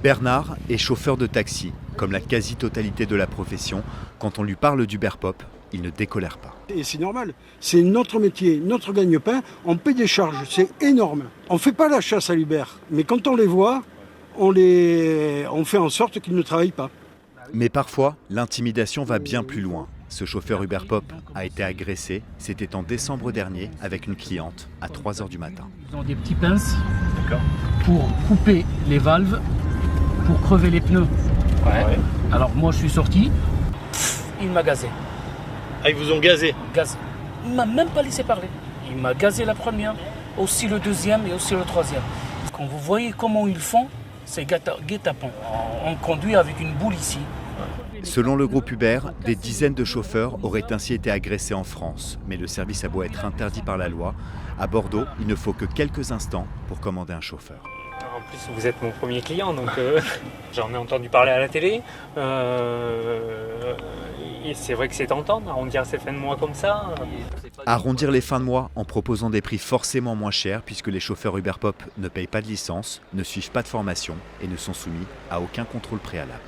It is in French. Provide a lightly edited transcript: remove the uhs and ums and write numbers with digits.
Bernard est chauffeur de taxi. Comme la quasi-totalité de la profession, quand on lui parle d'Uberpop, il ne décolère pas. Et c'est normal, c'est notre métier, notre gagne-pain, on paie des charges, c'est énorme. On ne fait pas la chasse à l'Uber, mais quand on les voit, on fait en sorte qu'ils ne travaillent pas. Mais parfois, l'intimidation va bien plus loin. Ce chauffeur Uberpop a été agressé, c'était en décembre dernier, avec une cliente, à 3h du matin. Ils ont des petits pinces pour couper les valves, pour crever les pneus. Ouais. Alors moi je suis sorti, il m'a gazé. Ah, ils vous ont gazé? Gazé. Il m'a même pas laissé parler. Il m'a gazé la première, aussi le deuxième et aussi le troisième. Quand vous voyez comment ils font, c'est guet-apens. On conduit avec une boule ici. Selon le groupe Uber, des dizaines de chauffeurs auraient ainsi été agressés en France. Mais le service a beau être interdit par la loi, à Bordeaux, il ne faut que quelques instants pour commander un chauffeur. En plus, vous êtes mon premier client, donc j'en ai entendu parler à la télé. Et c'est vrai que c'est tentant d'arrondir ces fins de mois comme ça. Arrondir les fins de mois en proposant des prix forcément moins chers puisque les chauffeurs Uberpop ne payent pas de licence, ne suivent pas de formation et ne sont soumis à aucun contrôle préalable.